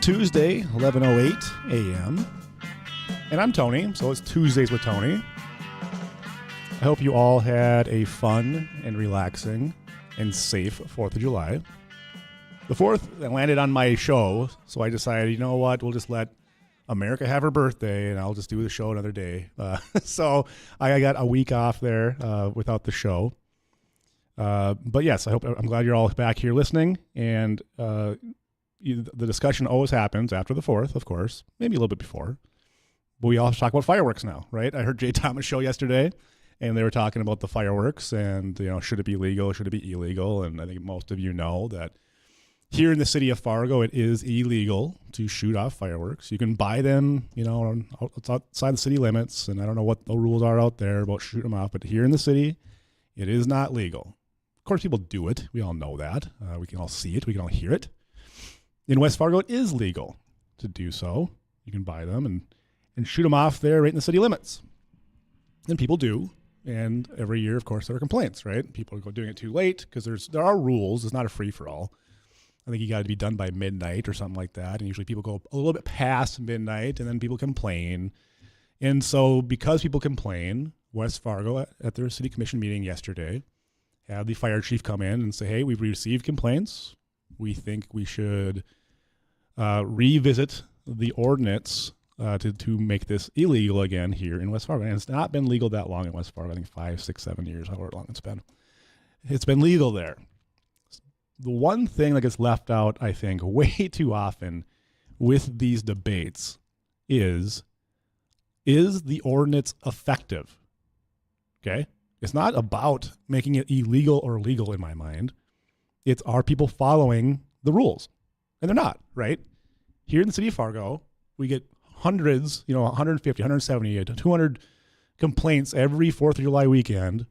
Tuesday, 11:08 a.m. And I'm Tony, so it's Tuesdays with Tony. I hope you all had a fun and relaxing and safe 4th of July. The 4th landed on my show, so I decided, you know what, we'll just let America have her birthday, and I'll just do the show another day. So I got a week off there without the show. But yes, I'm glad you're all back here listening, and the discussion always happens after the 4th, of course, maybe a little bit before. But we all talk about fireworks now, right? I heard Jay Thomas' show yesterday, and they were talking about the fireworks and, should it be legal, should it be illegal? And I think most of you know that here in the city of Fargo, it is illegal to shoot off fireworks. You can buy them, outside the city limits, and I don't know what the rules are out there about shooting them off, but here in the city, it is not legal. Of course, people do it. We all know that. We can all see it. We can all hear it. In West Fargo, it is legal to do so. You can buy them and shoot them off there right in the city limits. And people do. And every year, of course, there are complaints, right? People are doing it too late because there are rules. It's not a free-for-all. I think you got to be done by midnight or something like that. And usually people go a little bit past midnight, and then people complain. And so because people complain, West Fargo, at their city commission meeting yesterday, had the fire chief come in and say, hey, we've received complaints. We think we should revisit the ordinance to make this illegal again here in West Fargo. And it's not been legal that long in West Fargo. I think 5, 6, 7 years, however long it's been. It's been legal there. The one thing that gets left out, I think, way too often with these debates is the ordinance effective? Okay? It's not about making it illegal or legal in my mind. It's, are people following the rules? And they're not, right? Here in the city of Fargo, we get hundreds, 150, 170, 200 complaints every 4th of July weekend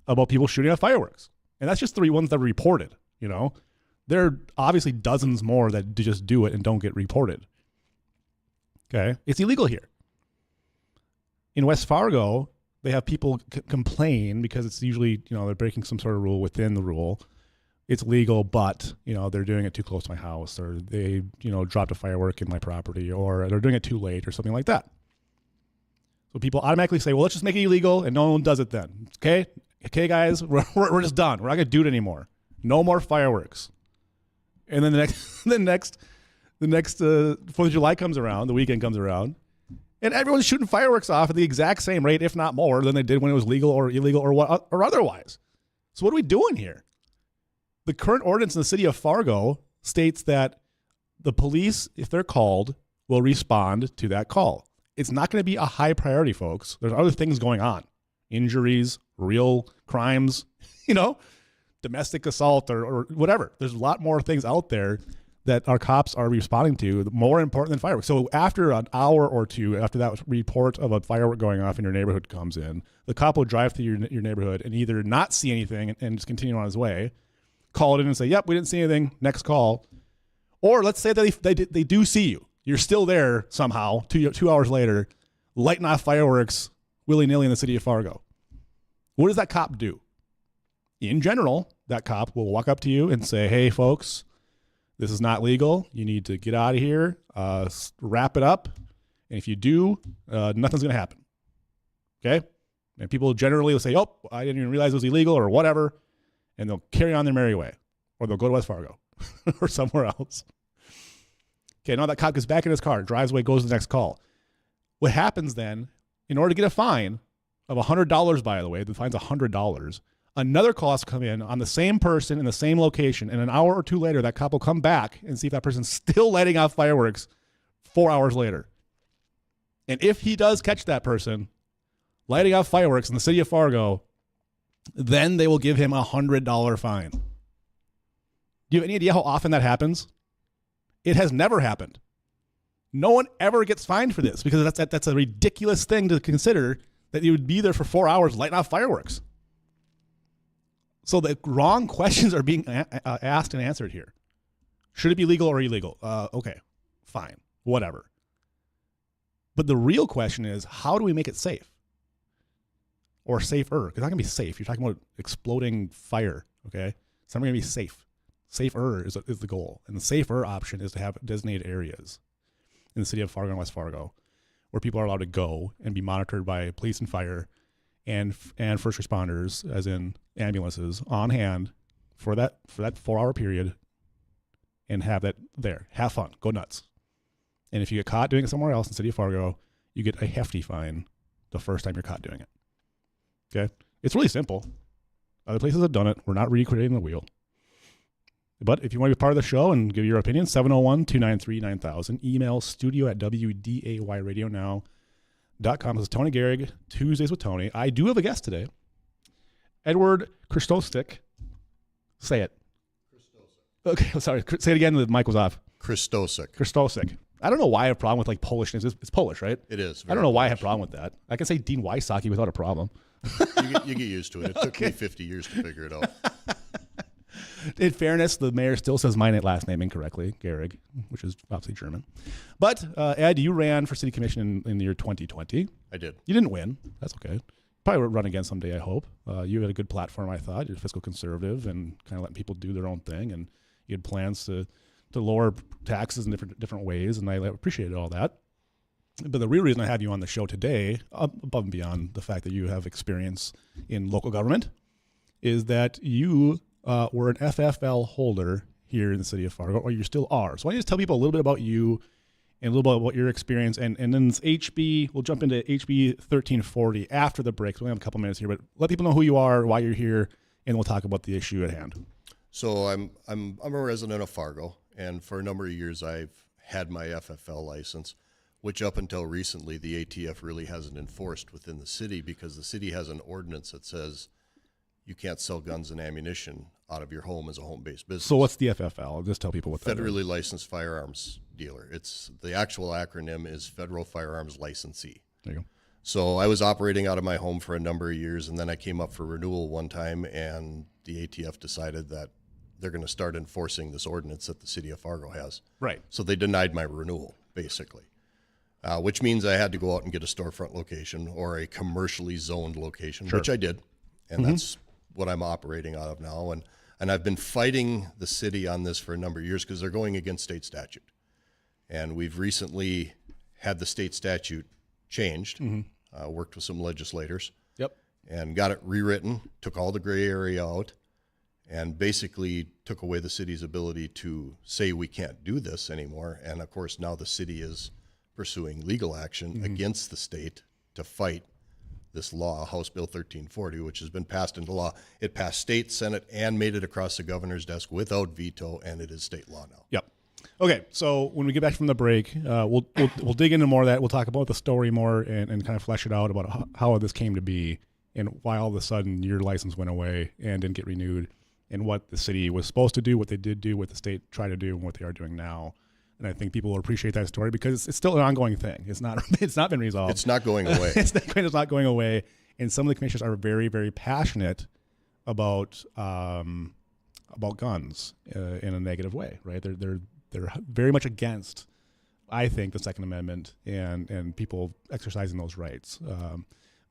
about people shooting off fireworks. And that's just the ones that are reported, There are obviously dozens more that just do it and don't get reported. Okay? It's illegal here. In West Fargo, they have people complain because it's usually, they're breaking some sort of rule within the rule. It's legal, but, they're doing it too close to my house, or they, dropped a firework in my property, or they're doing it too late or something like that. So people automatically say, well, let's just make it illegal, and no one does it then. Okay? Okay, guys, we're just done. We're not going to do it anymore. No more fireworks. And then the next 4th of July comes around, the weekend comes around, and everyone's shooting fireworks off at the exact same rate, if not more, than they did when it was legal or illegal or otherwise. So what are we doing here? The current ordinance in the city of Fargo states that the police, if they're called, will respond to that call. It's not going to be a high priority, folks. There's other things going on. Injuries, real crimes, domestic assault or whatever. There's a lot more things out there that our cops are responding to, more important than fireworks. So after an hour or two, after that report of a firework going off in your neighborhood comes in, the cop will drive through your neighborhood and either not see anything and just continue on his way, call it in and say, yep, we didn't see anything, next call. Or let's say that they do see you. You're still there somehow, 2 hours later, lighting off fireworks willy-nilly in the city of Fargo. What does that cop do? In general, that cop will walk up to you and say, hey, folks, this is not legal. You need to get out of here, wrap it up. And if you do, nothing's going to happen. Okay? And people generally will say, oh, I didn't even realize it was illegal or whatever. And they'll carry on their merry way. Or they'll go to West Fargo or somewhere else. Okay, now that cop gets back in his car, drives away, goes to the next call. What happens then, in order to get a fine of $100, by the way, the fine's $100, another call has to come in on the same person in the same location, and an hour or two later, that cop will come back and see if that person's still lighting off fireworks 4 hours later. And if he does catch that person lighting off fireworks in the city of Fargo, then they will give him a $100 fine. Do you have any idea how often that happens? It has never happened. No one ever gets fined for this because that's a ridiculous thing to consider, that you would be there for 4 hours lighting off fireworks. So the wrong questions are being asked and answered here. Should it be legal or illegal? Okay, fine, whatever. But the real question is, how do we make it safe? Or safer? It's not going to be safe. You're talking about exploding fire, okay? It's not going to be safe. Safer is the goal. And the safer option is to have designated areas in the city of Fargo and West Fargo where people are allowed to go and be monitored by police and fire and first responders, as in ambulances, on hand for that 4-hour period, and have that there. Have fun. Go nuts. And if you get caught doing it somewhere else in the city of Fargo, you get a hefty fine the first time you're caught doing it. Okay? It's really simple. Other places have done it. We're not recreating the wheel. But if you want to be part of the show and give your opinion, 701-293-9000. Email studio@WDAYradionow.com. This is Tony Gehrig, Tuesdays with Tony. I do have a guest today. Edward Kristosik. Say it. Kristosik. Okay, sorry. Say it again. The mic was off. Kristosik. I don't know why I have a problem with like Polishness. It's Polish, right? It is. I don't know why I have a problem with that. I can say Dean Wysocki without a problem. You get used to it. It took me 50 years to figure it out. In fairness, the mayor still says my last name incorrectly, Gehrig, which is obviously German. But, Ed, you ran for city commission in the year 2020. I did. You didn't win. That's okay. Probably run again someday, I hope. You had a good platform, I thought. You're fiscal conservative and kind of letting people do their own thing. And you had plans to lower taxes in different ways, and I appreciated all that. But the real reason I have you on the show today, above and beyond the fact that you have experience in local government, is that you were an FFL holder here in the city of Fargo, or you still are. So why don't you just tell people a little bit about you and a little bit about your experience, and then this we'll jump into HB 1340 after the break. So we only have a couple minutes here, but let people know who you are, why you're here, and we'll talk about the issue at hand. So I'm a resident of Fargo, and for a number of years I've had my FFL license, which up until recently the ATF really hasn't enforced within the city, because the city has an ordinance that says you can't sell guns and ammunition out of your home as a home-based business. So what's the FFL? I'll just tell people what that is. Federally licensed firearms dealer. It's the actual acronym is Federal Firearms Licensee. There you go. So I was operating out of my home for a number of years, and then I came up for renewal one time, and the ATF decided that they're going to start enforcing this ordinance that the city of Fargo has. Right. So they denied my renewal, basically, which means I had to go out and get a storefront location or a commercially zoned location, Sure. which I did, and that's what I'm operating out of now. And I've been fighting the city on this for a number of years because they're going against state statute. And we've recently had the state statute changed, worked with some legislators. Yep. And got it rewritten, took all the gray area out, and basically took away the city's ability to say we can't do this anymore. And of course, now the city is pursuing legal action against the state to fight this law, House Bill 1340, which has been passed into law. It passed state, Senate, and made it across the governor's desk without veto, and it is state law now. Yep. Okay, so when we get back from the break, we'll dig into more of that. We'll talk about the story more and kind of flesh it out about how this came to be and why all of a sudden your license went away and didn't get renewed, and what the city was supposed to do, what they did do, what the state tried to do, and what they are doing now. And I think people will appreciate that story because it's still an ongoing thing. It's not been resolved. It's not going away. It's not going away. And some of the commissioners are very, very passionate about guns in a negative way, right? They're very much against, I think, the Second Amendment and people exercising those rights.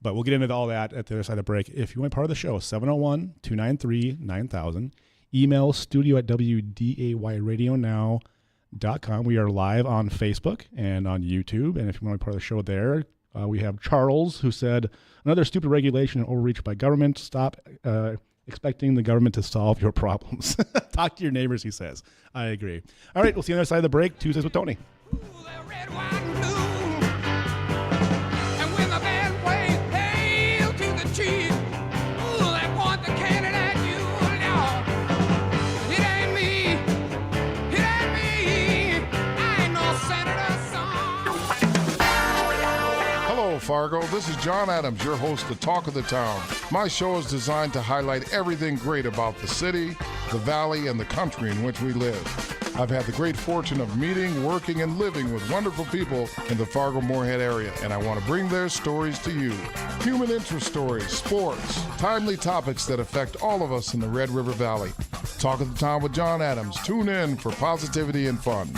But we'll get into all that at the other side of the break. If you want to be part of the show, 701-293-9000. Email studio@WDAYradionow.com. We are live on Facebook and on YouTube. And if you want to be part of the show there, we have Charles, who said, another stupid regulation and overreach by government. Stop expecting the government to solve your problems. Talk to your neighbors, he says. I agree. All right, we'll see you on the other side of the break. Tuesdays with Tony. Ooh, that red, white, and blue. And when the band plays Hail to the Chief, ooh, they point the cannon at you. Now, it ain't me. It ain't me. I ain't no senator's son. Hello, Fargo. This is John Adams, your host of Talk of the Town. My show is designed to highlight everything great about the city, the valley, and the country in which we live. I've had the great fortune of meeting, working, and living with wonderful people in the Fargo-Moorhead area, and I want to bring their stories to you. Human interest stories, sports, timely topics that affect all of us in the Red River Valley. Talk of the Town with John Adams. Tune in for positivity and fun.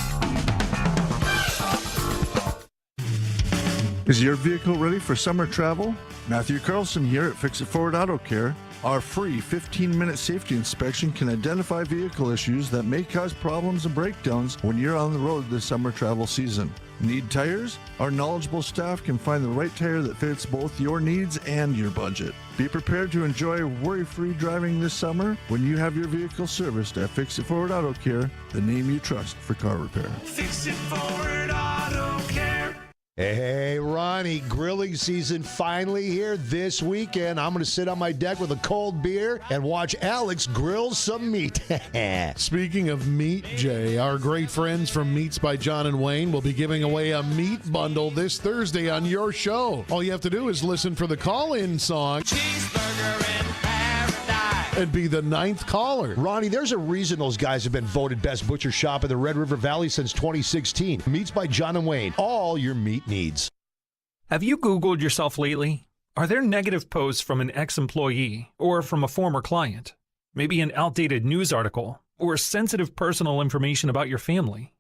Is your vehicle ready for summer travel? Matthew Carlson here at Fix It Forward Auto Care Our free 15-minute safety inspection can identify vehicle issues that may cause problems and breakdowns when you're on the road this summer travel season. Need tires? Our knowledgeable staff can find the right tire that fits both your needs and your budget. Be prepared to enjoy worry-free driving this summer when you have your vehicle serviced at Fix It Forward Auto Care, the name you trust for car repair. Fix It Forward Auto Care. Hey, Ronnie, grilling season finally here this weekend. I'm going to sit on my deck with a cold beer and watch Alex grill some meat. Speaking of meat, Jay, our great friends from Meats by John and Wayne will be giving away a meat bundle this Thursday on your show. All you have to do is listen for the call-in song. Cheeseburger in paradise. And be the 9th caller. Ronnie, there's a reason those guys have been voted best butcher shop in the Red River Valley since 2016. Meats by John and Wayne. All your meat needs. Have you Googled yourself lately? Are there negative posts from an ex-employee or from a former client? Maybe an outdated news article or sensitive personal information about your family?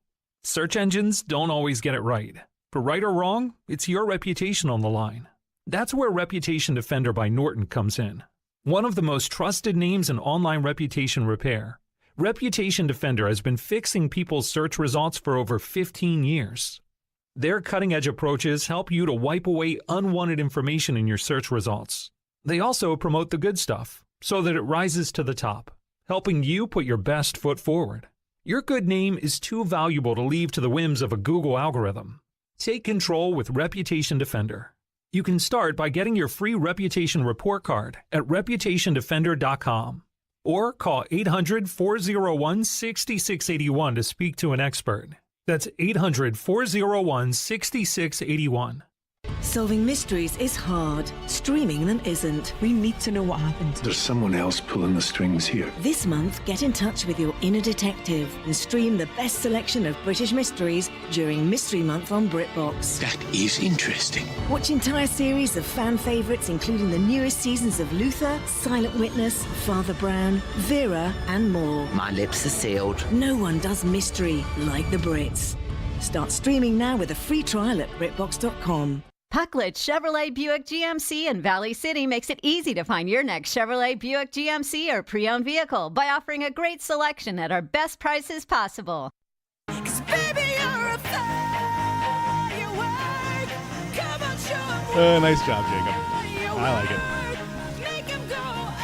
Search engines don't always get it right. For right or wrong, it's your reputation on the line. That's where Reputation Defender by Norton comes in. One of the most trusted names in online reputation repair, Reputation Defender has been fixing people's search results for over 15 years. Their cutting-edge approaches help you to wipe away unwanted information in your search results. They also promote the good stuff so that it rises to the top, helping you put your best foot forward. Your good name is too valuable to leave to the whims of a Google algorithm. Take control with Reputation Defender. You can start by getting your free reputation report card at reputationdefender.com or call 800-401-6681 to speak to an expert. That's 800-401-6681. Solving mysteries is hard. Streaming them isn't. We need to know what happened. There's someone else pulling the strings here. This month, get in touch with your inner detective and stream the best selection of British mysteries during Mystery Month on BritBox. That is interesting. Watch entire series of fan favourites, including the newest seasons of Luther, Silent Witness, Father Brown, Vera, and more. My lips are sealed. No one does mystery like the Brits. Start streaming now with a free trial at BritBox.com. Pucklet Chevrolet Buick GMC in Valley City makes it easy to find your next Chevrolet Buick GMC or pre-owned vehicle by offering a great selection at our best prices possible. Baby, you're a firework. Come on, show Nice job, Jacob. I like it. Make him go.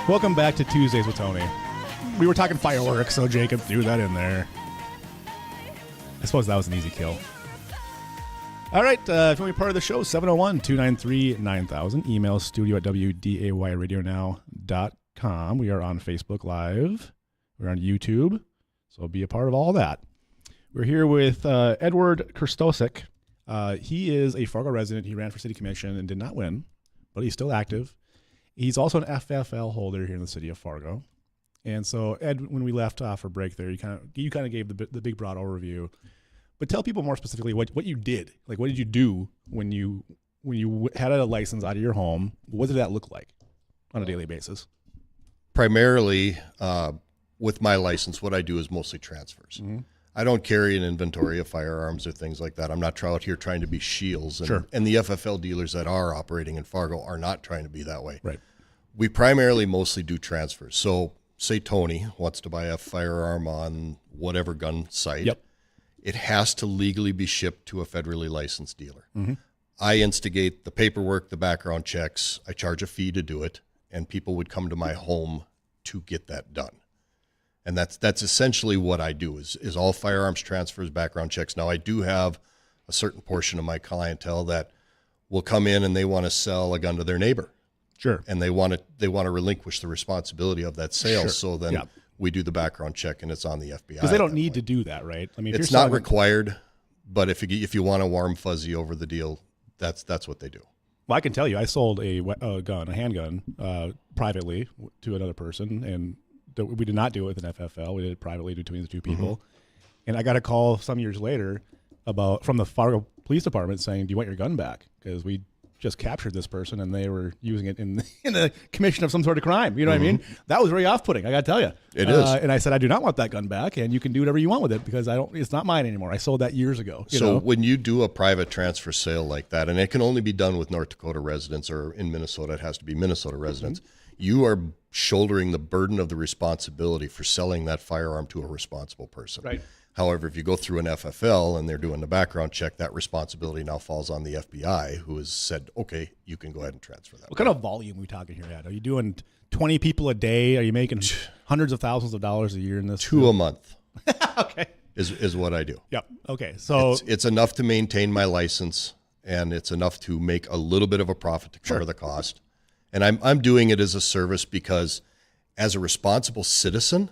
Welcome back to Tuesdays with Tony. We were talking fireworks, so Jacob threw that in there. I suppose that was an easy kill. All right, if you want to be part of the show, 701-293-9000. Email studio at wdayradionow.com. We are on Facebook Live. We're on YouTube, so be a part of all that. We're here with Edward Krstosik. He is a Fargo resident. He ran for City Commission and did not win, but he's still active. He's also an FFL holder here in the city of Fargo. And so, Ed, when we left off for break there, you kind of gave the big broad overview. But tell people more specifically what you did. Like, what did you do when you had a license out of your home? What did that look like on a daily basis? Primarily, with my license, what I do is mostly transfers. Mm-hmm. I don't carry an inventory of firearms or things like that. I'm not out here trying to be shields. And, sure. And the FFL dealers that are operating in Fargo are not trying to be that way. Right. We primarily mostly do transfers. So, say Tony wants to buy a firearm on whatever gun site. Yep. It has to legally be shipped to a federally licensed dealer. Mm-hmm. I instigate the paperwork, the background checks. I charge a fee to do it, and people would come to my home to get that done. And that's essentially what I do is all firearms transfers, background checks. Now, I do have a certain portion of my clientele that will come in and they want to sell a gun to their neighbor. Sure. And they want to relinquish the responsibility of that sale. Sure. So then we do the background check, and it's on the FBI. Because they don't need to do that, right? I mean, it's not required, but if you want a warm fuzzy over the deal, that's what they do. Well, I can tell you, I sold a handgun, privately to another person, and we did not do it with an FFL. We did it privately between the two people. Mm-hmm. And I got a call some years later from the Fargo Police Department saying, "Do you want your gun back?" Because we just captured this person and they were using it in the commission of some sort of crime. You know what I mean? That was very off-putting, I got to tell you. It is. And I said, I do not want that gun back, and you can do whatever you want with it because it's not mine anymore. I sold that years ago. So when you do a private transfer sale like that, and it can only be done with North Dakota residents, or in Minnesota, it has to be Minnesota residents, you are shouldering the burden of the responsibility for selling that firearm to a responsible person. Right. However, if you go through an FFL and they're doing the background check, that responsibility now falls on the FBI, who has said, okay, you can go ahead and transfer that. What kind of volume are we talking here at? Are you doing 20 people a day? Are you making hundreds of thousands of dollars a year in this? 2 a month. Okay. Is what I do. Yep. Okay. So it's enough to maintain my license, and it's enough to make a little bit of a profit to cover the cost. And I'm doing it as a service because as a responsible citizen,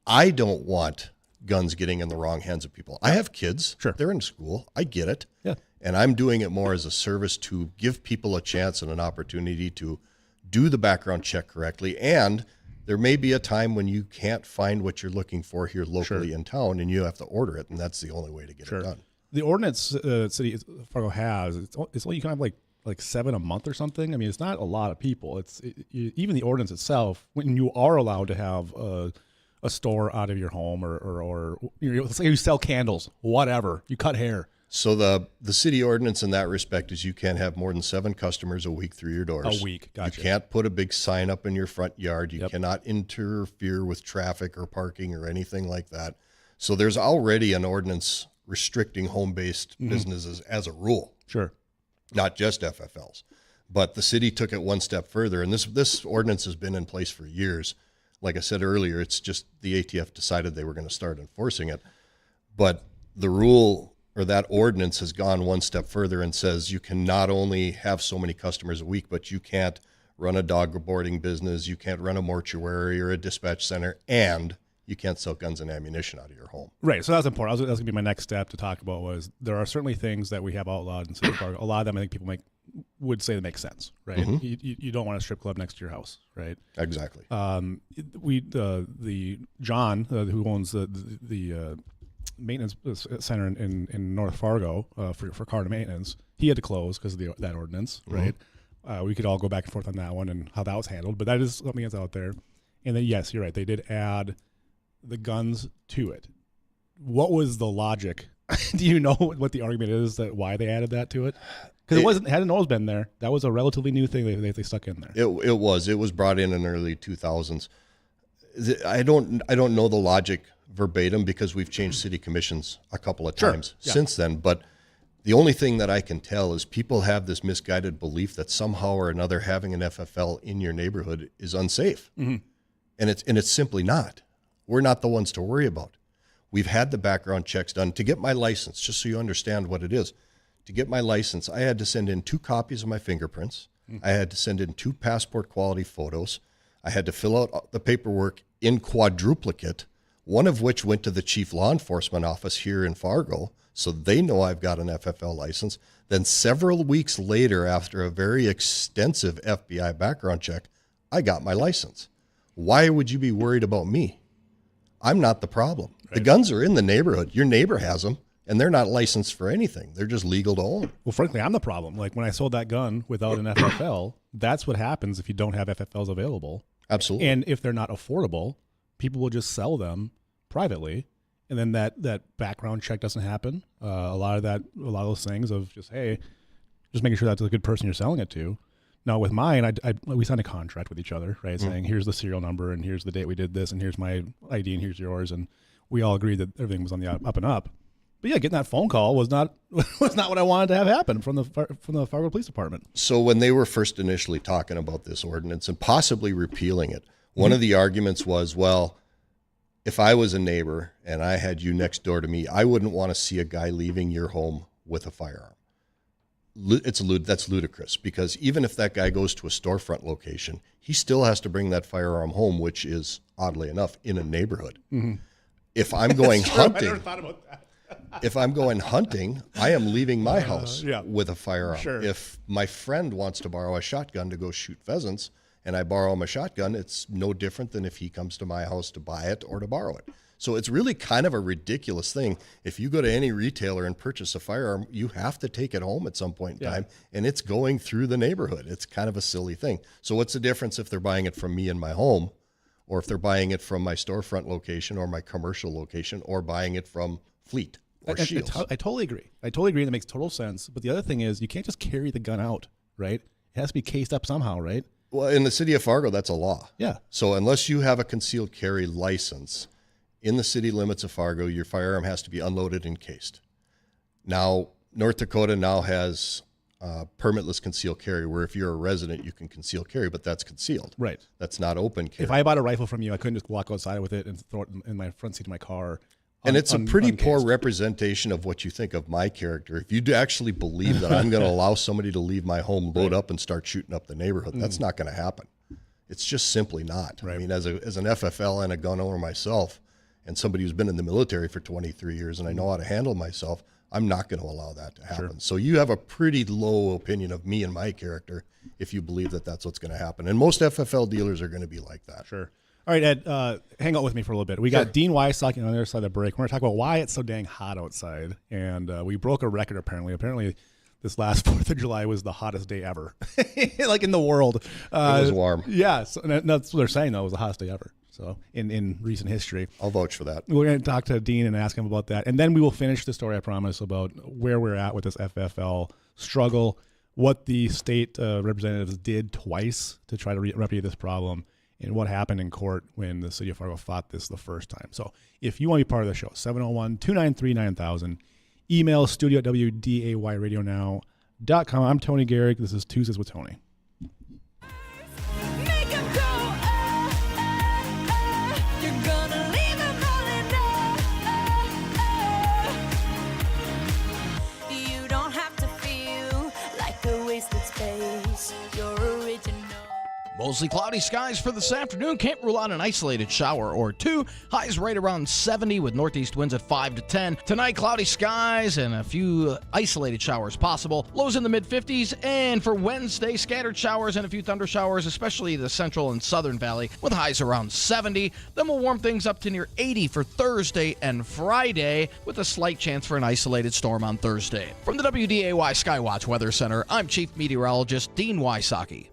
I don't want guns getting in the wrong hands of people. I have kids. Sure. They're in school. I get it. Yeah. And I'm doing it more as a service to give people a chance and an opportunity to do the background check correctly. And there may be a time when you can't find what you're looking for here locally in town, and you have to order it, and that's the only way to get it done. The ordinance City Fargo has, it's only you can have like 7 a month or something. I mean, it's not a lot of people. Even the ordinance itself, when you are allowed to have a store out of your home or let's say you sell candles, whatever, you cut hair. So the city ordinance in that respect is you can't have more than 7 customers a week through your doors. A week, gotcha. You can't put a big sign up in your front yard. You cannot interfere with traffic or parking or anything like that. So there's already an ordinance restricting home-based businesses as a rule. Sure. Not just FFLs. But the city took it one step further, and this ordinance has been in place for years. Like I said earlier, it's just the ATF decided they were going to start enforcing it. But the rule or that ordinance has gone one step further and says you can not only have so many customers a week, but you can't run a dog boarding business, you can't run a mortuary or a dispatch center, and you can't sell guns and ammunition out of your home. Right. So that's important. That's going to be my next step to talk about was there are certainly things that we have outlawed in City Park. A lot of them I think people would say that make sense, right? You don't want a strip club next to your house, right? Exactly. The John, who owns the maintenance center in North Fargo for car to maintenance, he had to close because of that ordinance, right? We could all go back and forth on that one and how that was handled, but that is something that's out there. And then, yes, you're right. They did add the guns to it. What was the logic? Do you know what the argument is that why they added that to it? Because it hadn't always been there. That was a relatively new thing they stuck in there. It was brought in early 2000s. I don't know the logic verbatim because we've changed city commissions a couple of times since then. But the only thing that I can tell is people have this misguided belief that somehow or another having an FFL in your neighborhood is unsafe, and it's simply not. We're not the ones to worry about. We've had the background checks done. To get my license, just so you understand what it is, to get my license, I had to send in 2 copies of my fingerprints. I had to send in 2 passport quality photos. I had to fill out the paperwork in quadruplicate, one of which went to the chief law enforcement office here in Fargo, so they know I've got an FFL license. Then several weeks later, after a very extensive FBI background check, I got my license. Why would you be worried about me? I'm not the problem. Right. The guns are in the neighborhood. Your neighbor has them, and they're not licensed for anything. They're just legal to own. Well, frankly, I'm the problem. Like when I sold that gun without an FFL, that's what happens if you don't have FFLs available. Absolutely. And if they're not affordable, people will just sell them privately, and then that background check doesn't happen. A lot of those things of just, hey, just making sure that's a good person you're selling it to. Now with mine, we signed a contract with each other, right? Saying here's the serial number and here's the date we did this and here's my ID and here's yours, and we all agreed that everything was on the up and up. But yeah, getting that phone call was not what I wanted to have happen from the Fargo Police Department. So when they were first initially talking about this ordinance and possibly repealing it, one of the arguments was, well, if I was a neighbor and I had you next door to me, I wouldn't want to see a guy leaving your home with a firearm. That's ludicrous, because even if that guy goes to a storefront location, he still has to bring that firearm home, which is, oddly enough, in a neighborhood. If I'm going hunting, I never thought about that. If I'm going hunting, I am leaving my house with a firearm. Sure. If my friend wants to borrow a shotgun to go shoot pheasants and I borrow him a shotgun, it's no different than if he comes to my house to buy it or to borrow it. So it's really kind of a ridiculous thing. If you go to any retailer and purchase a firearm, you have to take it home at some point in time, and it's going through the neighborhood. It's kind of a silly thing. So what's the difference if they're buying it from me in my home, or if they're buying it from my storefront location or my commercial location, or buying it from Fleet or Shields? I totally agree. And that makes total sense. But the other thing is you can't just carry the gun out, right? It has to be cased up somehow, right? Well, in the city of Fargo, that's a law. Yeah. So unless you have a concealed carry license in the city limits of Fargo, your firearm has to be unloaded and cased. Now, North Dakota now has permitless concealed carry, where if you're a resident, you can conceal carry, but that's concealed. Right. That's not open carry. If I bought a rifle from you, I couldn't just walk outside with it and throw it in my front seat of my car. And it's a pretty poor representation of what you think of my character. If you do actually believe that I'm going to allow somebody to leave my home, load up, and start shooting up the neighborhood, that's not going to happen. It's just simply not. Right. I mean, as an FFL and a gun owner myself, and somebody who's been in the military for 23 years, and I know how to handle myself, I'm not going to allow that to happen. Sure. So you have a pretty low opinion of me and my character if you believe that that's what's going to happen. And most FFL dealers are going to be like that. Sure. All right, Ed, hang out with me for a little bit. We got Dean Wysocki on the other side of the break. We're going to talk about why it's so dang hot outside. And we broke a record, apparently. Apparently, this last 4th of July was the hottest day ever, like in the world. It was warm. Yeah, so, and that's what they're saying, though. It was the hottest day ever. So in recent history. I'll vouch for that. We're going to talk to Dean and ask him about that. And then we will finish the story, I promise, about where we're at with this FFL struggle, what the state representatives did twice to try to remedy this problem, and what happened in court when the city of Fargo fought this the first time. So if you want to be part of the show, 701-293-9000. Email studio@wdayradionow.com. I'm Tony Gehrig. This is Tuesdays with Tony. Mostly cloudy skies for this afternoon. Can't rule out an isolated shower or two. Highs right around 70 with northeast winds at 5 to 10. Tonight, cloudy skies and a few isolated showers possible. Lows in the mid-50s. And for Wednesday, scattered showers and a few thunder showers, especially the central and southern valley, with highs around 70. Then we'll warm things up to near 80 for Thursday and Friday, with a slight chance for an isolated storm on Thursday. From the WDAY Skywatch Weather Center, I'm Chief Meteorologist Dean Wysocki.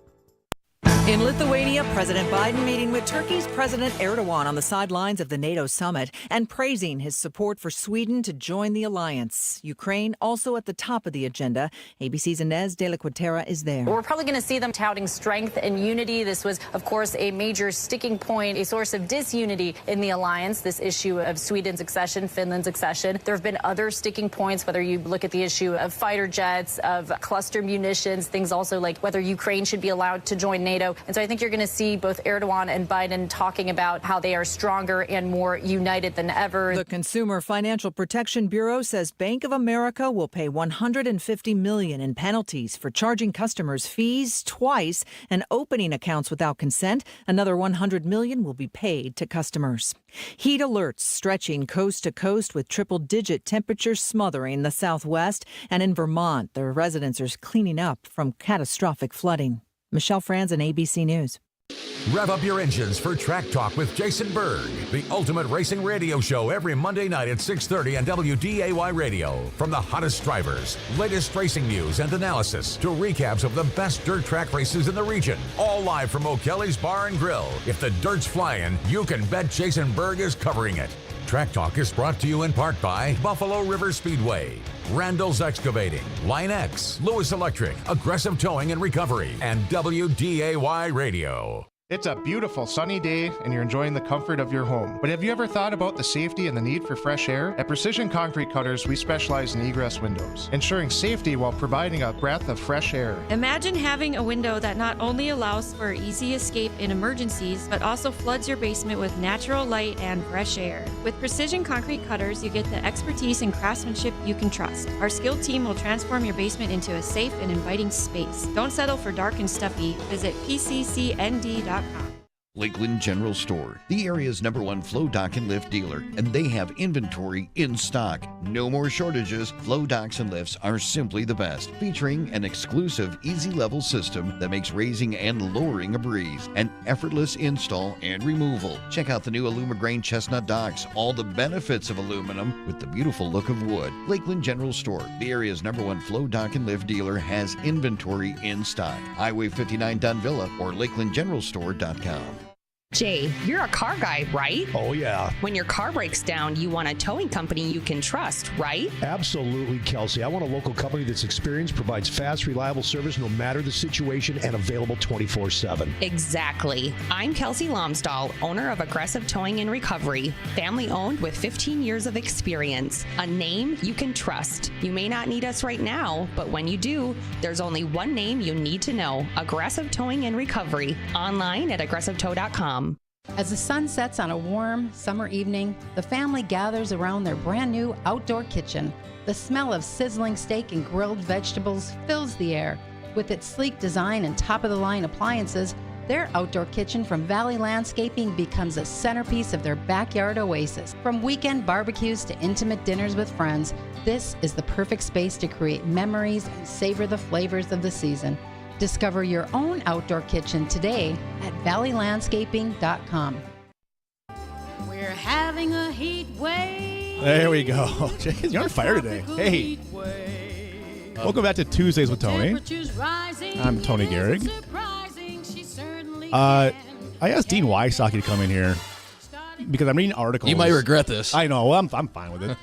In Lithuania, President Biden meeting with Turkey's President Erdogan on the sidelines of the NATO summit and praising his support for Sweden to join the alliance. Ukraine also at the top of the agenda. ABC's Inez de la Quintera is there. We're probably going to see them touting strength and unity. This was, of course, a major sticking point, a source of disunity in the alliance, this issue of Sweden's accession, Finland's accession. There have been other sticking points, whether you look at the issue of fighter jets, of cluster munitions, things also like whether Ukraine should be allowed to join NATO. And so I think you're going to see both Erdogan and Biden talking about how they are stronger and more united than ever. The Consumer Financial Protection Bureau says Bank of America will pay $150 million in penalties for charging customers fees twice and opening accounts without consent. Another $100 million will be paid to customers. Heat alerts stretching coast to coast with triple-digit temperatures smothering the Southwest. And in Vermont, the residents are cleaning up from catastrophic flooding. Michelle Franz and ABC News. Rev up your engines for Track Talk with Jason Berg, the ultimate racing radio show every Monday night at 6:30 on WDAY Radio. From the hottest drivers, latest racing news and analysis, to recaps of the best dirt track races in the region. All live from O'Kelly's Bar and Grill. If the dirt's flying, you can bet Jason Berg is covering it. Track Talk is brought to you in part by Buffalo River Speedway, Randall's Excavating, Line X, Lewis Electric, Aggressive Towing and Recovery, and WDAY Radio. It's a beautiful sunny day and you're enjoying the comfort of your home. But have you ever thought about the safety and the need for fresh air? At Precision Concrete Cutters, we specialize in egress windows, ensuring safety while providing a breath of fresh air. Imagine having a window that not only allows for easy escape in emergencies, but also floods your basement with natural light and fresh air. With Precision Concrete Cutters, you get the expertise and craftsmanship you can trust. Our skilled team will transform your basement into a safe and inviting space. Don't settle for dark and stuffy. Visit pccnd.com. Lakeland General Store, the area's #1 flow dock and lift dealer, and they have inventory in stock. No more shortages. Flow docks and lifts are simply the best, featuring an exclusive easy level system that makes raising and lowering a breeze, an effortless install and removal. Check out the new Alumigrain chestnut docks, all the benefits of aluminum with the beautiful look of wood. Lakeland General Store, the area's #1 flow dock and lift dealer, has inventory in stock. Highway 59 Dunvilla or LakelandGeneralStore.com. Jay, you're a car guy, right? Oh, yeah. When your car breaks down, you want a towing company you can trust, right? Absolutely, Kelsey. I want a local company that's experienced, provides fast, reliable service no matter the situation, and available 24/7. Exactly. I'm Kelsey Lomsdahl, owner of Aggressive Towing and Recovery, family owned with 15 years of experience. A name you can trust. You may not need us right now, but when you do, there's only one name you need to know: Aggressive Towing and Recovery. Online at aggressivetow.com. As the sun sets on a warm summer evening, the family gathers around their brand new outdoor kitchen. The smell of sizzling steak and grilled vegetables fills the air. With its sleek design and top-of-the-line appliances, their outdoor kitchen from Valley Landscaping becomes a centerpiece of their backyard oasis. From weekend barbecues to intimate dinners with friends, this is the perfect space to create memories and savor the flavors of the season. Discover your own outdoor kitchen today at valleylandscaping.com. We're having a heat wave. There we go. You're on fire today. Hey. Welcome back to Tuesdays with Tony. I'm Tony Gehrig. I asked Dean Wysocki to come in here because I'm reading articles. You might regret this. I know. Well, I'm fine with it.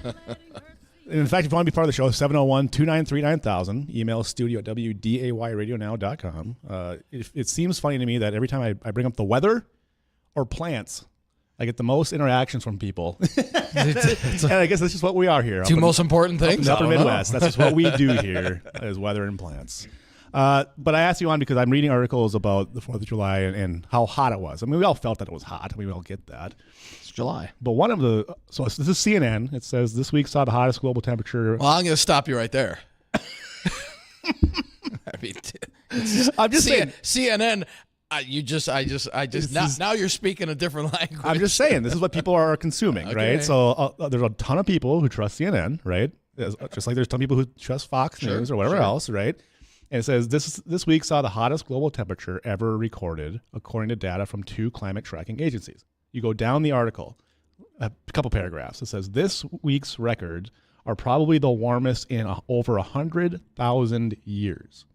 In fact, if you want to be part of the show, 701-293-9000. Email studio at WDAYradionow.com. It seems funny to me that every time I bring up the weather or plants, I get the most interactions from people. And I guess that's just what we are here. Two most important things? Up in the Upper Midwest. That's just what we do here is weather and plants. But I asked you on because I'm reading articles about the 4th of July and how hot it was. I mean, we all felt that it was hot. I mean, we all get that. It's July. But so this is CNN. It says this week saw the hottest global temperature. Well, I'm going to stop you right there. I mean, I'm just saying. CNN, now you're speaking a different language. I'm just saying, this is what people are consuming, Okay. right? So there's a ton of people who trust CNN, right? Just like there's some people who trust Fox News or whatever else, right? And it says this week saw the hottest global temperature ever recorded, according to data from 2 climate tracking agencies. You go down the article, a couple paragraphs. It says this week's records are probably the warmest in over 100,000 years.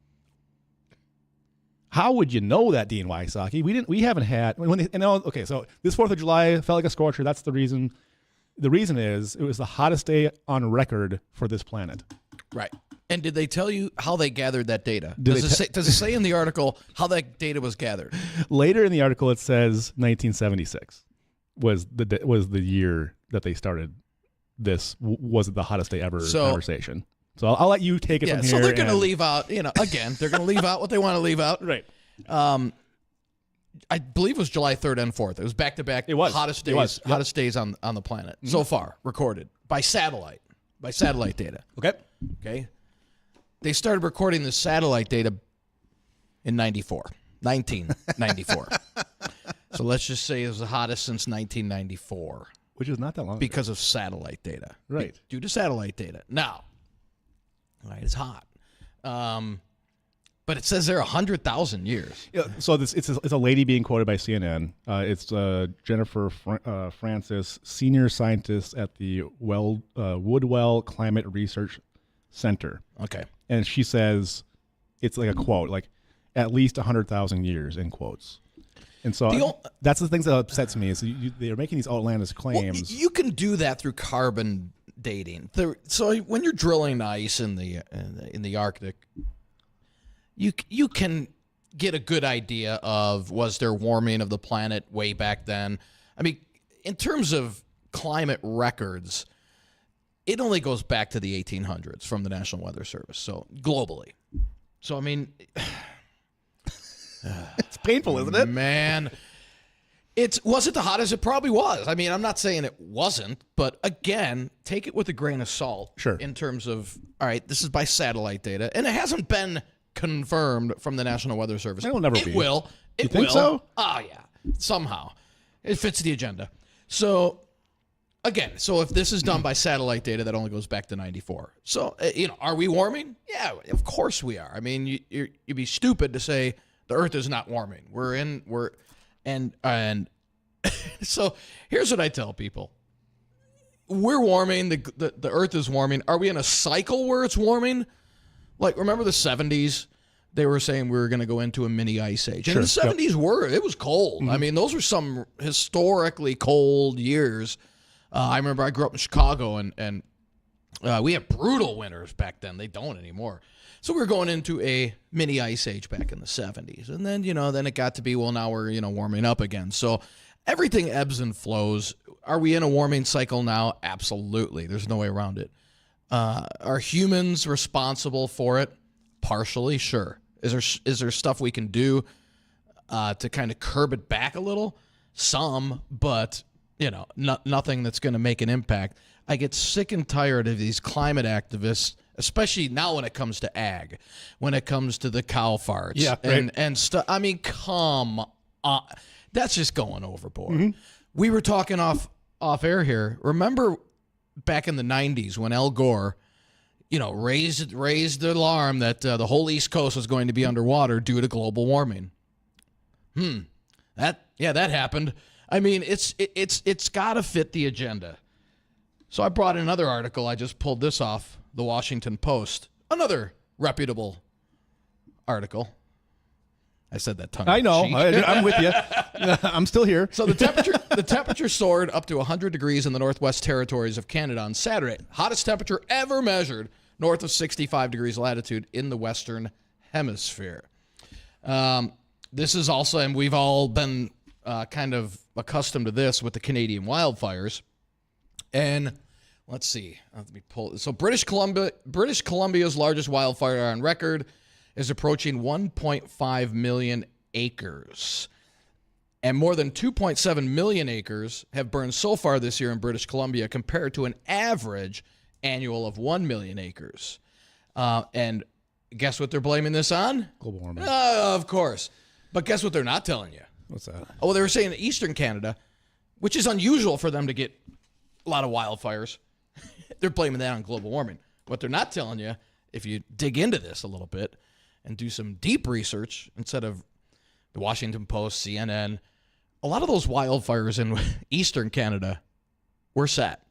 How would you know that, Dean Wysocki? We haven't had okay. So this 4th of July felt like a scorcher. That's the reason. The reason is it was the hottest day on record for this planet. Right. And did they tell you how they gathered that data? Does it say in the article how that data was gathered? Later in the article, it says 1976 was the year that they started this. Was the hottest day ever conversation. So I'll let you take it from here. So they're going to leave out, again, they're going to leave out what they want to leave out. Right. I believe it was July 3rd and 4th. It was back-to-back hottest days, hottest days on the planet so far recorded by satellite data. Okay. They started recording the satellite data in 1994. So let's just say it was the hottest since 1994. Which is not that long because of satellite data. Right. Due to satellite data. Now, right, it's hot. But it says there 100,000 years. Yeah, so it's a lady being quoted by CNN. It's Jennifer Francis, senior scientist at the Woodwell Climate Research Center. Okay. And she says, it's like a quote, like at least 100,000 years, in quotes. And so that's the things that upsets me is they're making these outlandish claims. Well, you can do that through carbon dating. So when you're drilling ice in the Arctic, you can get a good idea of was there warming of the planet way back then. I mean, in terms of climate records, it only goes back to the 1800s from the National Weather Service, so globally. So, I mean, it's painful, isn't it? Man, was it the hottest? It probably was. I mean, I'm not saying it wasn't, but again, take it with a grain of salt. Sure. In terms of, all right, this is by satellite data, and it hasn't been confirmed from the National Weather Service. It'll never be. It will. You think so? Oh, yeah. Somehow. It fits the agenda. So, again, if this is done by satellite data, that only goes back to 94. So, are we warming? Yeah, of course we are. I mean, you'd be stupid to say the Earth is not warming. And so here's what I tell people. We're warming. The Earth is warming. Are we in a cycle where it's warming? Like, remember the 70s they were saying we were going to go into a mini ice age. And Sure. the 70s it was cold. I mean, those were some historically cold years. I remember I grew up in Chicago, and we had brutal winters back then. They don't anymore. So we were going into a mini ice age back in the 70s. And then, then it got to be, well, now we're, warming up again. So everything ebbs and flows. Are we in a warming cycle now? Absolutely. There's no way around it. Are humans responsible for it? Partially, sure. Is there stuff we can do to kind of curb it back a little? Some, but, nothing that's going to make an impact. I get sick and tired of these climate activists, especially now when it comes to ag, when it comes to the cow farts and stuff. I mean, come on. That's just going overboard. We were talking off air here. Remember back in the 90s when Al Gore, raised the alarm that the whole East Coast was going to be underwater due to global warming. That happened. I mean, it's got to fit the agenda. So I brought another article. I just pulled this off the Washington Post. Another reputable article. I said that tongue. I know. I'm with you. I'm still here. So the temperature soared up to 100 degrees in the Northwest Territories of Canada on Saturday. Hottest temperature ever measured north of 65 degrees latitude in the Western Hemisphere. This is also, and we've all been kind of accustomed to this with the Canadian wildfires. And let's see. Let me pull. So British Columbia's largest wildfire on record is approaching 1.5 million acres. And more than 2.7 million acres have burned so far this year in British Columbia compared to an average annual of 1 million acres. And guess what they're blaming this on? Global warming. Of course. But guess what they're not telling you? What's that? Oh, they were saying that Eastern Canada, which is unusual for them to get a lot of wildfires, they're blaming that on global warming. What they're not telling you, if you dig into this a little bit and do some deep research instead of the Washington Post, CNN, a lot of those wildfires in Eastern Canada were set.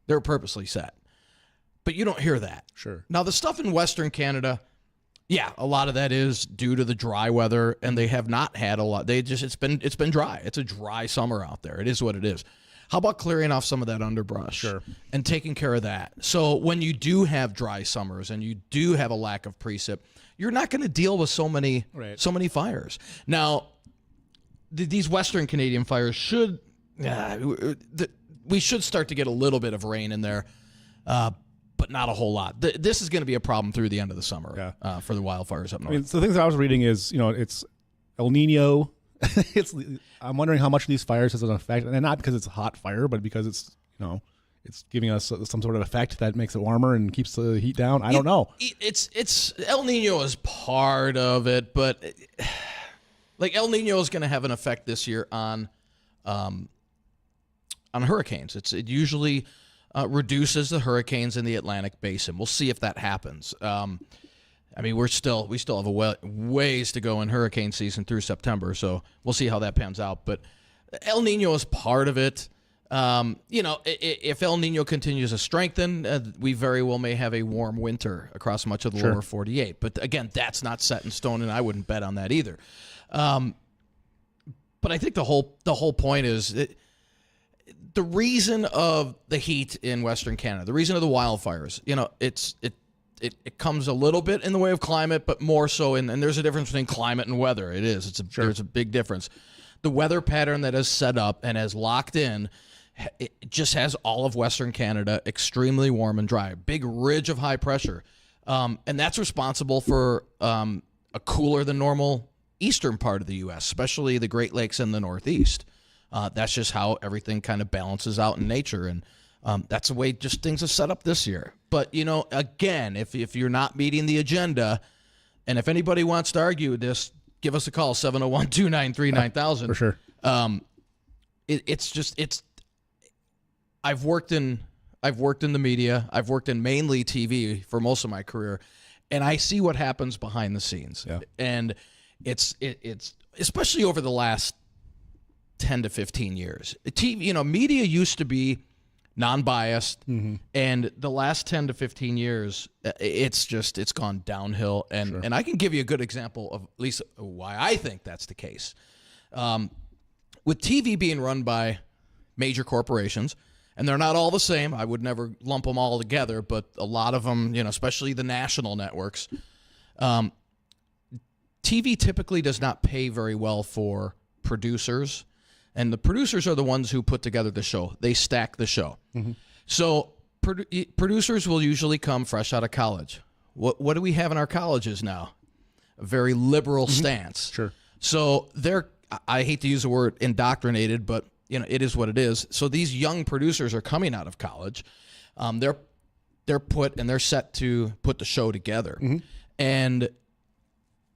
They were purposely set. But you don't hear that. Sure. Now, the stuff in Western Canada, yeah, a lot of that is due to the dry weather, and they have not had a lot. It's been dry. It's a dry summer out there. It is what it is. How about clearing off some of that underbrush and taking care of that? So when you do have dry summers and you do have a lack of precip, you're not going to deal with so many fires. Now, these Western Canadian fires we should start to get a little bit of rain in there, but not a whole lot. This is going to be a problem through the end of the summer for the wildfires up north. I mean, so the things that I was reading is, it's El Nino. I'm wondering how much of these fires has an effect, and not because it's a hot fire, but because it's it's giving us some sort of effect that makes it warmer and keeps the heat down. I don't know. It's El Nino is part of it, but like El Nino is going to have an effect this year on hurricanes. It usually reduces the hurricanes in the Atlantic Basin. We'll see if that happens. I mean, we still have a ways to go in hurricane season through September, so we'll see how that pans out. But El Nino is part of it. If El Nino continues to strengthen, we very well may have a warm winter across much of the lower 48. But again, that's not set in stone, and I wouldn't bet on that either. But I think the whole point is the reason of the heat in Western Canada, the reason of the wildfires. It comes a little bit in the way of climate, but more so and there's a difference between climate and weather. There's a big difference. The weather pattern that is set up and has locked in, it just has all of Western Canada extremely warm and dry. Big ridge of high pressure. And that's responsible for a cooler than normal eastern part of the U.S., especially the Great Lakes and the Northeast. That's just how everything kind of balances out in nature. And that's the way just things are set up this year. But, again, if you're not meeting the agenda, and if anybody wants to argue with this, give us a call, 701-293-9000. For sure. I've worked in the media. I've worked in mainly TV for most of my career, and I see what happens behind the scenes. Yeah. And it's especially over the last 10 to 15 years. TV, media used to be non-biased, and the last 10 to 15 years, it's gone downhill. And I can give you a good example of at least why I think that's the case. With TV being run by major corporations, and they're not all the same. I would never lump them all together, but a lot of them, especially the national networks, TV typically does not pay very well for producers. And the producers are the ones who put together the show. They stack the show. So producers will usually come fresh out of college. What do we have in our colleges now? A very liberal stance. Sure. So I hate to use the word indoctrinated, but it is what it is. So these young producers are coming out of college. They're set to put the show together. And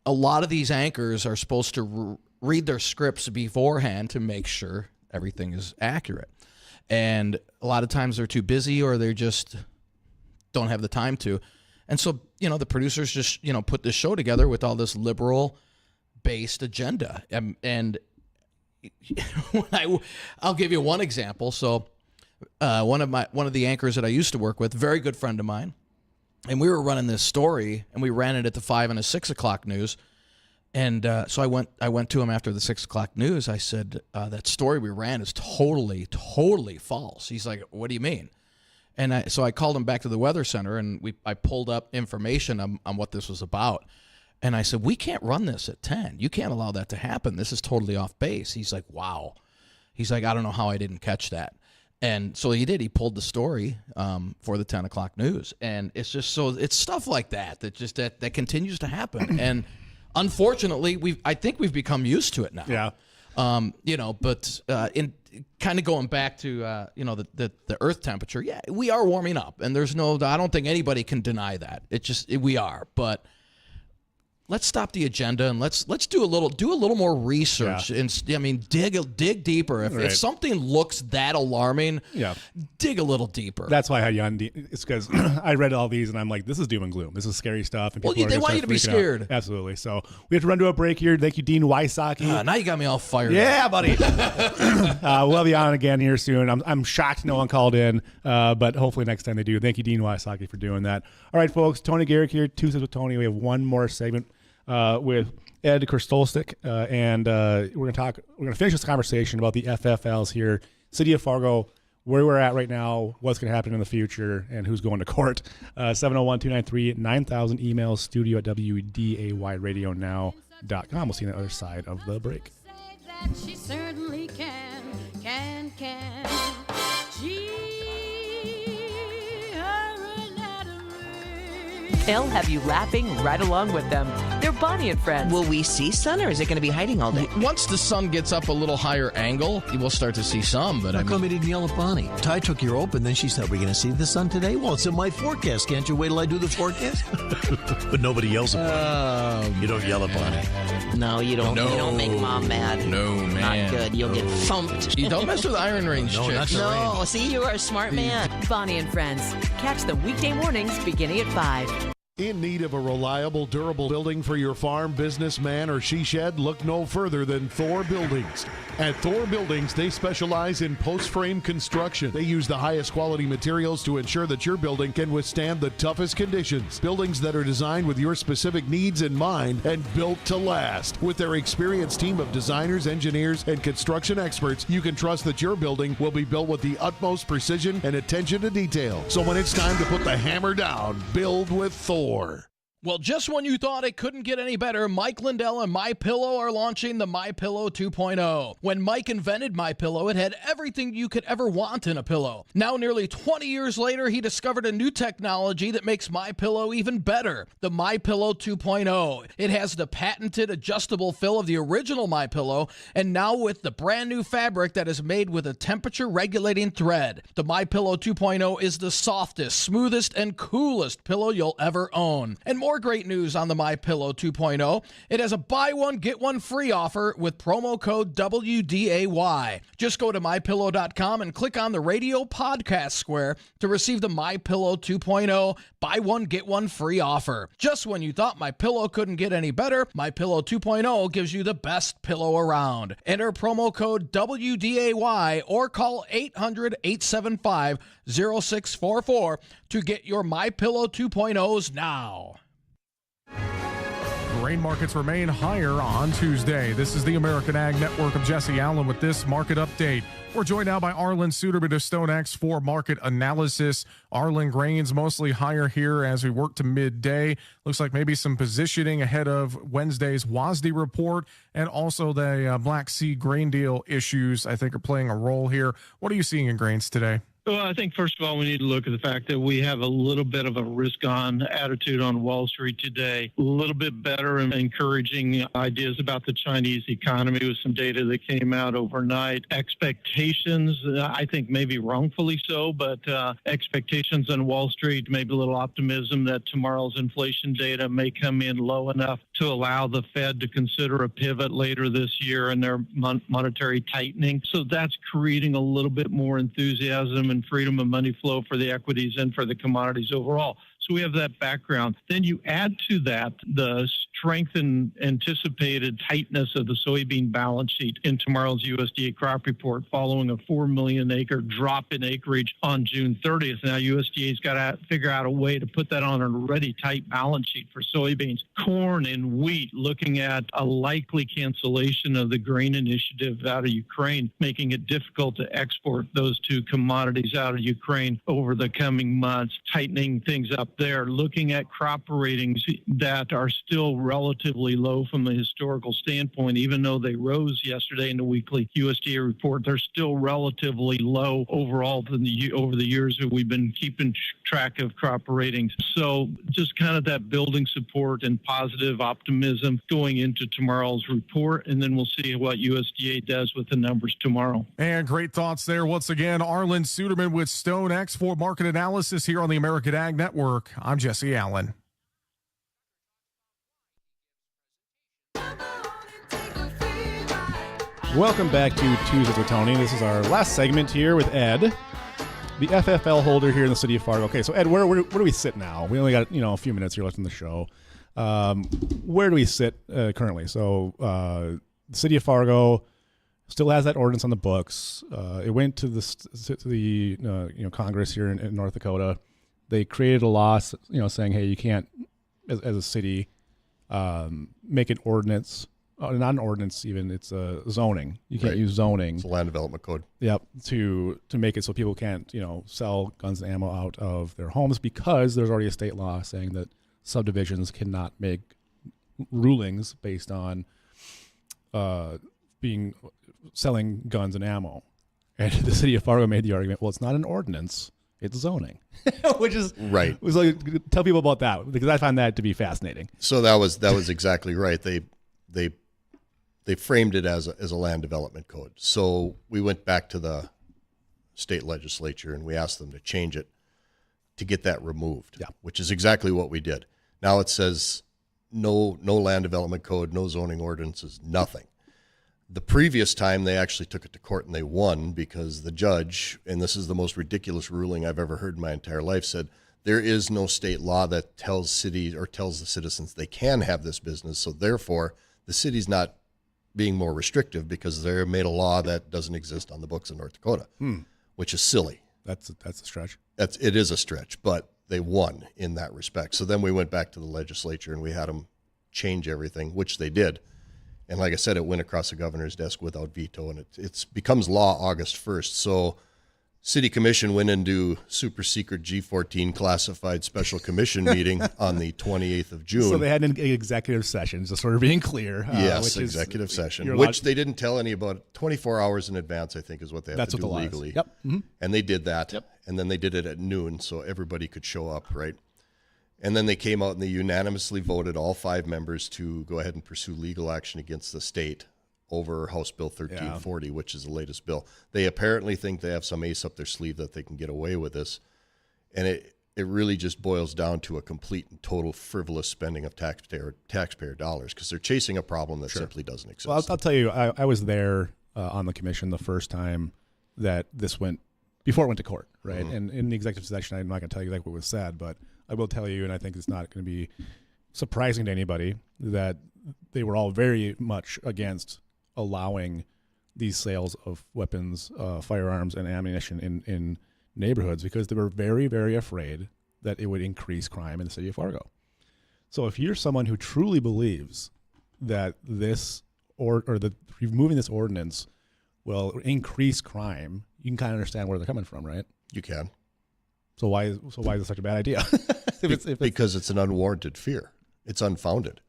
a lot of these anchors are supposed to read their scripts beforehand to make sure everything is accurate. And a lot of times they're too busy or they just don't have the time to. And so, the producers just, put this show together with all this liberal-based agenda. And I'll give you one example. So one of the anchors that I used to work with, very good friend of mine, and we were running this story, and we ran it at the 5 and the 6 o'clock news. And so I went to him after the 6 o'clock news. I said, that story we ran is totally, totally false. He's like, what do you mean? And so I called him back to the Weather Center, and I pulled up information on what this was about. And I said, we can't run this at 10. You can't allow that to happen. This is totally off base. He's like, wow. He's like, I don't know how I didn't catch that. And so he did. He pulled the story for the 10 o'clock news. And it's just it's stuff like that that continues to happen. And unfortunately, I think we've become used to it now. Yeah. But in kind of going back to the Earth temperature, yeah, we are warming up, and I don't think anybody can deny that. We are, but let's stop the agenda and let's do a little more research. Yeah. And dig deeper. If something looks that alarming, dig a little deeper. That's why I had you on. It's because I read all these and I'm like, this is doom and gloom. This is scary stuff. And they want you to be scared. Absolutely. So we have to run to a break here. Thank you, Dean Wysocki. Now you got me all fired. Yeah, buddy. We'll have you on again here soon. I'm shocked no one called in, but hopefully next time they do. Thank you, Dean Wysocki, for doing that. All right, folks. Tony Gehrig here. Tuesdays with Tony. We have one more segment with Ed Kristolstik, and we're gonna finish this conversation about the FFLs here, City of Fargo, where we're at right now, what's gonna happen in the future, and who's going to court. 701-293-9000, email studio at WDAYradionow.com. We'll see you on the other side of the break. She certainly can. They'll have you laughing right along with them. They're Bonnie and Friends. Will we see sun, or is it going to be hiding all day? Once the sun gets up a little higher angle, you will start to see some. But How come you didn't yell at Bonnie? Ty took your open, then she said, "We're going to see the sun today." Well, it's in my forecast. Can't you wait till I do the forecast? But nobody yells at Bonnie. You don't yell at Bonnie. No, you don't. No. You don't make Mom mad. No, man. Not good. You'll get thumped. You don't mess with Iron Range chicks. No, see, you are a smart man. Bonnie and Friends. Catch them weekday mornings beginning at 5. In need of a reliable, durable building for your farm, business, man, or she shed? Look no further than Thor Buildings. At Thor Buildings, they specialize in post-frame construction. They use the highest quality materials to ensure that your building can withstand the toughest conditions. Buildings that are designed with your specific needs in mind and built to last. With their experienced team of designers, engineers, and construction experts, you can trust that your building will be built with the utmost precision and attention to detail. So when it's time to put the hammer down, build with Thor. Well, just when you thought it couldn't get any better, Mike Lindell and MyPillow are launching the MyPillow 2.0. When Mike invented MyPillow, it had everything you could ever want in a pillow. Now, nearly 20 years later, he discovered a new technology that makes MyPillow even better, the MyPillow 2.0. It has the patented adjustable fill of the original MyPillow, and now with the brand new fabric that is made with a temperature-regulating thread. The MyPillow 2.0 is the softest, smoothest, and coolest pillow you'll ever own. And more more great news on the MyPillow 2.0. It has a buy one, get one free offer with promo code WDAY. Just go to MyPillow.com and click on the radio podcast square to receive the MyPillow 2.0 buy one, get one free offer. Just when you thought MyPillow couldn't get any better, MyPillow 2.0 gives you the best pillow around. Enter promo code WDAY or call 800-875-0644 to get your MyPillow 2.0s now. Grain markets remain higher on Tuesday. This is the American Ag Network. of Jesse Allen with this market update. We're joined now by Arlen Suderman of StoneX for market analysis. Arlen, grains mostly higher here as we work to midday. Looks like maybe some positioning ahead of Wednesday's WASDE report, and also the Black Sea grain deal issues, I think, are playing a role here. What are you seeing in grains today? Well, I think, first of all, we need to look at the fact that we have a little bit of a risk-on attitude on Wall Street today. A little bit better and encouraging ideas about the Chinese economy with some data that came out overnight. Expectations, I think maybe wrongfully so, but expectations on Wall Street, maybe a little optimism that tomorrow's inflation data may come in low enough to allow the Fed to consider a pivot later this year in their monetary tightening. So that's creating a little bit more enthusiasm and freedom of money flow for the equities and for the commodities overall. So we have that background. Then you add to that the strength and anticipated tightness of the soybean balance sheet in tomorrow's USDA crop report following a 4 million acre drop in acreage on June 30th. Now USDA's got to figure out a way to put that on a already tight balance sheet for soybeans. Corn and wheat, looking at a likely cancellation of the grain initiative out of Ukraine, making it difficult to export those two commodities out of Ukraine over the coming months, tightening things up there, looking at crop ratings that are still relatively low from the historical standpoint. Even though they rose yesterday in the weekly USDA report, they're still relatively low overall over the years that we've been keeping track of crop ratings. So just kind of that building support and positive optimism going into tomorrow's report, and then we'll see what USDA does with the numbers tomorrow. And great thoughts there once again. Arlen Suderman with StoneX for market analysis here on the American Ag Network. I'm Jesse Allen. Welcome back to Tuesdays with Tony. This is our last segment here with Ed, the FFL holder here in the city of Fargo. Okay, so Ed, where do we sit now? We only got a few minutes here left in the show. Where do we sit currently? So the city of Fargo still has that ordinance on the books. It went to the Congress here in North Dakota. They created a law, saying, hey, you can't, as a city, make an ordinance. Not an ordinance even, it's a zoning. You can't use zoning. It's a land development code. Yep, to make it so people can't, sell guns and ammo out of their homes, because there's already a state law saying that subdivisions cannot make rulings based on selling guns and ammo. And the city of Fargo made the argument, well, it's not an ordinance, it's zoning. Which is right. Was like, tell people about that, because I find that to be fascinating. So that was exactly right. They framed it as a land development code. So we went back to the state legislature and we asked them to change it to get that removed, which is exactly what we did. Now it says no land development code, no zoning ordinances, nothing. The previous time they actually took it to court and they won, because the judge, and this is the most ridiculous ruling I've ever heard in my entire life, said there is no state law that tells cities or tells the citizens they can have this business. So therefore the city's not being more restrictive because they made a law that doesn't exist on the books in North Dakota, which is silly. That's a stretch. It is a stretch, but they won in that respect. So then we went back to the legislature and we had them change everything, which they did. And like I said, it went across the governor's desk without veto, and it becomes law August 1st. So City Commission went into super secret G14 classified special commission meeting on the 28th of June. So they had an executive session, just sort of being clear. Yes, executive session, which they didn't tell any about. 24 hours in advance, I think, is what they have to do legally. Yep. Mm-hmm. And they did that. Yep. And then they did it at noon, so everybody could show up, right? And then they came out and they unanimously voted, all 5 members, to go ahead and pursue legal action against the state over House Bill 1340, which is the latest bill. They apparently think they have some ace up their sleeve that they can get away with this. And it it really just boils down to a complete and total frivolous spending of taxpayer dollars, because they're chasing a problem that simply doesn't exist. Well, I'll tell you, I was there on the commission the first time that this went, before it went to court, right? Mhm. And in the executive session, I'm not going to tell you exactly what was said, but I will tell you, and I think it's not going to be surprising to anybody, that they were all very much against allowing these sales of weapons, firearms, and ammunition in neighborhoods, because they were very, very afraid that it would increase crime in the city of Fargo. So if you're someone who truly believes that this or that removing this ordinance will increase crime, you can kind of understand where they're coming from, right? You can. So why is it such a bad idea? Because it's an unwarranted fear. It's unfounded.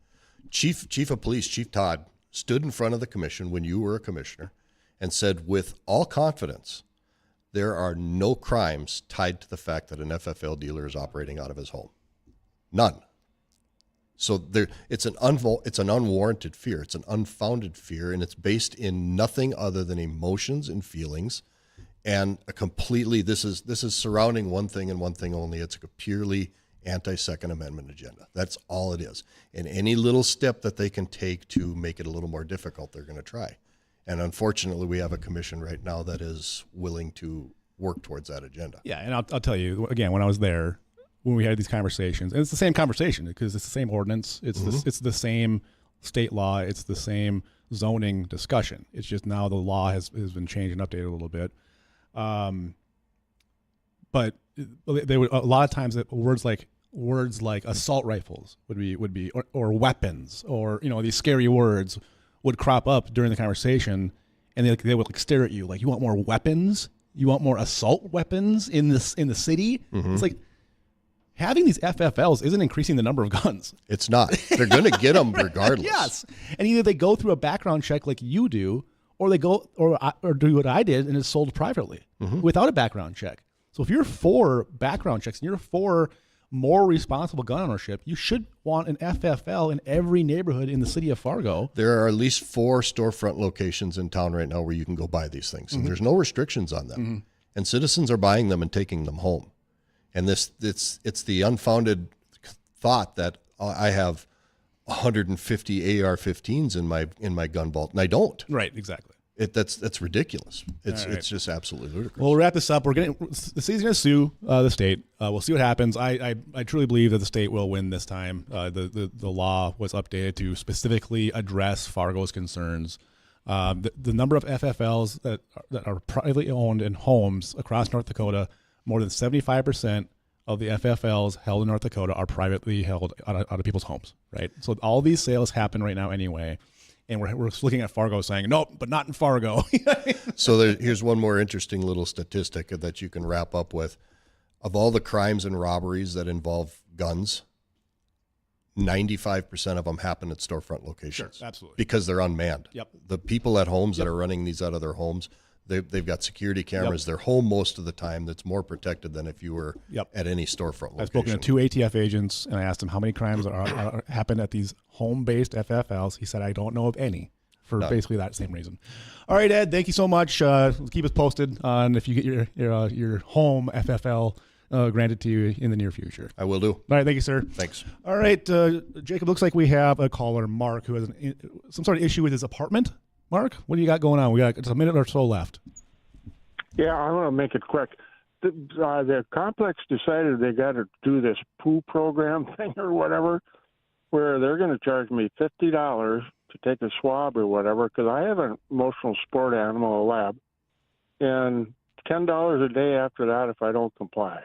Chief of Police, Chief Todd, stood in front of the commission when you were a commissioner and said with all confidence, there are no crimes tied to the fact that an FFL dealer is operating out of his home. None. So it's an unwarranted fear. It's an unfounded fear, and it's based in nothing other than emotions and feelings, and this is surrounding one thing and one thing only. It's a purely anti-Second Amendment agenda. That's all it is. And any little step that they can take to make it a little more difficult, they're going to try. And unfortunately, we have a commission right now that is willing to work towards that agenda. Yeah, and I'll tell you, again, when I was there, when we had these conversations, and it's the same conversation because it's the same ordinance, it's the same state law, it's the same zoning discussion. It's just now the law has been changed and updated a little bit. But they would, a lot of times words like assault rifles would be or weapons, or these scary words would crop up during the conversation, and they would stare at you like, you want more weapons? You want more assault weapons in the city? Mm-hmm. It's like, having these FFLs isn't increasing the number of guns. It's not. They're going to get them regardless. Yes, and either they go through a background check like you do, or they go or do what I did and it's sold privately without a background check. So if you're for background checks and you're for more responsible gun ownership, you should want an FFL in every neighborhood in the city of Fargo. There are at least 4 storefront locations in town right now where you can go buy these things, and there's no restrictions on them. And citizens are buying them and taking them home. And it's the unfounded thought that I have 150 AR-15s in my gun vault, and I don't. Right, exactly. That's ridiculous. Right. It's just absolutely ludicrous. Well, we'll wrap this up. The city's going to sue the state. We'll see what happens. I truly believe that the state will win this time. The law was updated to specifically address Fargo's concerns. The number of FFLs that are privately owned in homes across North Dakota, more than 75% of the FFLs held in North Dakota are privately held out of people's homes, right? So all these sales happen right now anyway. And we're looking at Fargo saying, nope, but not in Fargo. So here's one more interesting little statistic that you can wrap up with. Of all the crimes and robberies that involve guns, 95% of them happen at storefront locations. Sure, absolutely. Because they're unmanned. Yep. The people at homes that are running these out of their homes, they've got security cameras. Yep. They're home most of the time. That's more protected than if you were at any storefront location. I've spoken to 2 ATF agents, and I asked them how many crimes happen at these home-based FFLs. He said, I don't know of any, for basically that same reason. All right, Ed, thank you so much. Keep us posted on if you get your home FFL granted to you in the near future. I will do. All right, thank you, sir. Thanks. All right, Jacob, looks like we have a caller, Mark, who has some sort of issue with his apartment. Mark, what do you got going on? We got just a minute or so left. Yeah, I want to make it quick. The complex decided they got to do this poo program thing or whatever, where they're going to charge me $50 to take a swab or whatever, because I have an emotional sport animal, a lab, and $10 a day after that if I don't comply.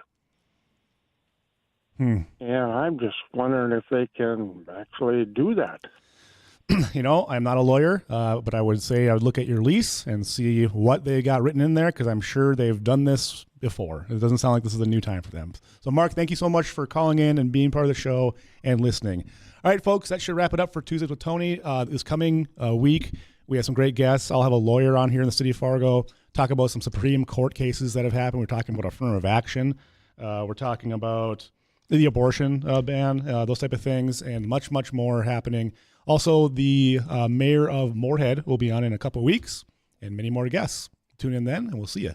And I'm just wondering if they can actually do that. I'm not a lawyer, but I would say I would look at your lease and see what they got written in there, because I'm sure they've done this before. It doesn't sound like this is a new time for them. So, Mark, thank you so much for calling in and being part of the show and listening. All right, folks, that should wrap it up for Tuesdays with Tony. This coming week, we have some great guests. I'll have a lawyer on here in the city of Fargo, talk about some Supreme Court cases that have happened. We're talking about affirmative action. We're talking about the abortion ban, those type of things, and much, much more happening. Also, the mayor of Moorhead will be on in a couple of weeks, and many more guests. Tune in then, and we'll see you.